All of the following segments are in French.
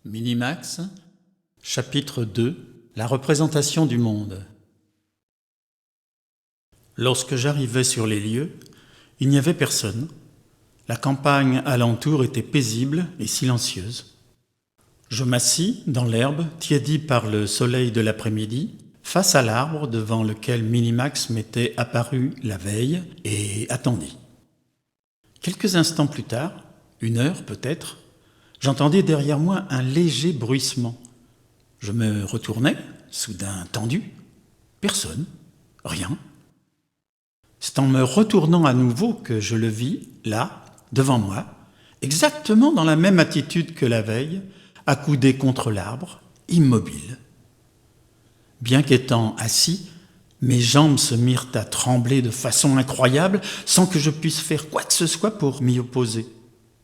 Minimax, chapitre 2, la représentation du monde. Lorsque j'arrivai sur les lieux, il n'y avait personne. La campagne alentour était paisible et silencieuse. Je m'assis dans l'herbe, tiédi par le soleil de l'après-midi, face à l'arbre devant lequel Minimax m'était apparu la veille, et attendis. Quelques instants plus tard, 1 heure peut-être, j'entendis derrière moi un léger bruissement. Je me retournai, soudain tendu. Personne, rien. C'est en me retournant à nouveau que je le vis, là, devant moi, exactement dans la même attitude que la veille, accoudé contre l'arbre, immobile. Bien qu'étant assis, mes jambes se mirent à trembler de façon incroyable, sans que je puisse faire quoi que ce soit pour m'y opposer.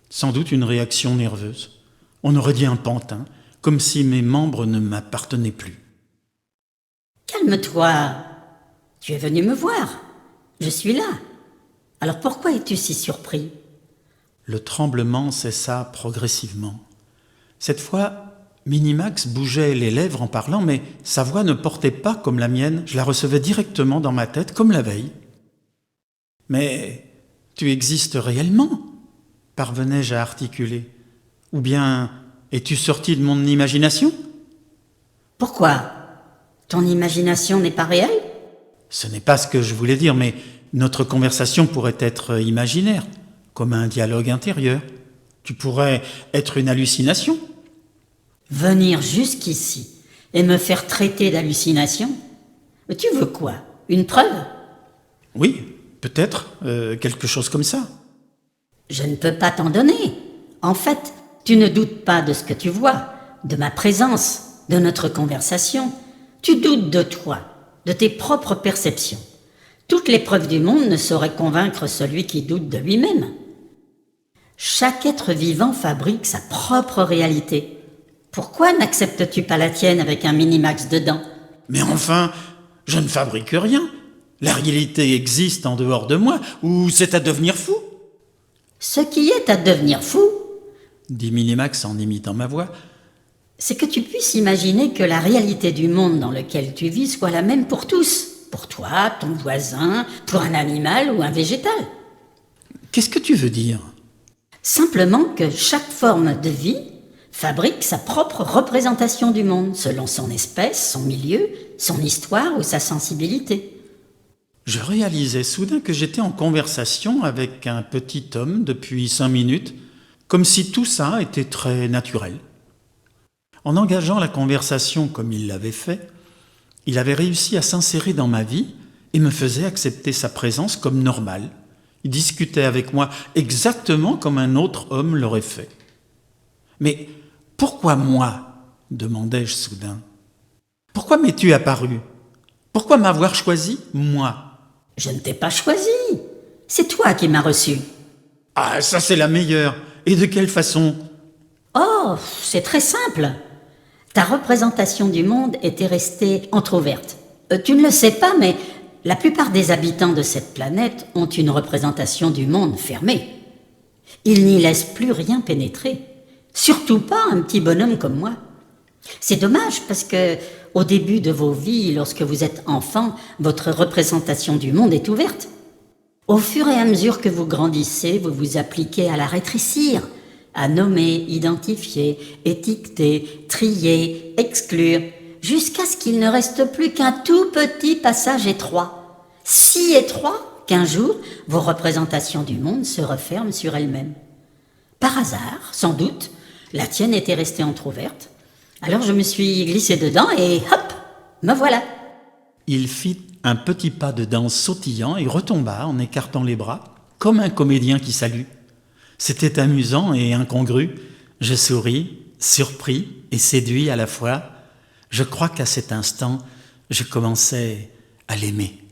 Sans doute une réaction nerveuse. On aurait dit un pantin, comme si mes membres ne m'appartenaient plus. Calme-toi. Tu es venu me voir. Je suis là. Alors pourquoi es-tu si surpris ? Le tremblement cessa progressivement. Cette fois, Minimax bougeait les lèvres en parlant, mais sa voix ne portait pas comme la mienne. Je la recevais directement dans ma tête, comme la veille. « Mais tu existes réellement ?» parvenais-je à articuler. « Ou bien es-tu sorti de mon imagination ?» Pourquoi ? Ton imagination n'est pas réelle ? Ce n'est pas ce que je voulais dire, mais notre conversation pourrait être imaginaire, comme un dialogue intérieur. Tu pourrais être une hallucination. Venir jusqu'ici et me faire traiter d'hallucination ? Tu veux quoi ? Une preuve ? Oui, peut-être, quelque chose comme ça. Je ne peux pas t'en donner. En fait, tu ne doutes pas de ce que tu vois, de ma présence, de notre conversation. Tu doutes de toi, de tes propres perceptions. Toutes les preuves du monde ne sauraient convaincre celui qui doute de lui-même. Chaque être vivant fabrique sa propre réalité. Pourquoi n'acceptes-tu pas la tienne avec un Minimax dedans ? Mais enfin, je ne fabrique rien. La réalité existe en dehors de moi, ou c'est à devenir fou ? Ce qui est à devenir fou, dit Minimax en imitant ma voix, c'est que tu puisses imaginer que la réalité du monde dans lequel tu vis soit la même pour tous. Pour toi, ton voisin, pour un animal ou un végétal. Qu'est-ce que tu veux dire ? Simplement que chaque forme de vie fabrique sa propre représentation du monde, selon son espèce, son milieu, son histoire ou sa sensibilité. Je réalisais soudain que j'étais en conversation avec un petit homme depuis 5 minutes, comme si tout ça était très naturel. En engageant la conversation comme il l'avait fait, il avait réussi à s'insérer dans ma vie et me faisait accepter sa présence comme normale. Il discutait avec moi exactement comme un autre homme l'aurait fait. « Mais pourquoi moi ?» demandai-je soudain. « Pourquoi m'es-tu apparu ? Pourquoi m'avoir choisi, moi ?» Je ne t'ai pas choisi. C'est toi qui m'as reçu. Ah, ça c'est la meilleure. Et de quelle façon ? Oh, c'est très simple. Ta représentation du monde était restée entr'ouverte. Tu ne le sais pas, mais la plupart des habitants de cette planète ont une représentation du monde fermée. Ils n'y laissent plus rien pénétrer. Surtout pas un petit bonhomme comme moi. C'est dommage parce que, au début de vos vies, lorsque vous êtes enfant, votre représentation du monde est ouverte. Au fur et à mesure que vous grandissez, vous vous appliquez à la rétrécir, à nommer, identifier, étiqueter, trier, exclure, jusqu'à ce qu'il ne reste plus qu'un tout petit passage étroit. Si étroit qu'un jour, vos représentations du monde se referment sur elles-mêmes. Par hasard, sans doute, la tienne était restée entr'ouverte. Alors je me suis glissé dedans et hop, me voilà. Il fit un petit pas de danse sautillant et retomba en écartant les bras, comme un comédien qui salue. C'était amusant et incongru. Je souris, surpris et séduit à la fois. Je crois qu'à cet instant, je commençais à l'aimer.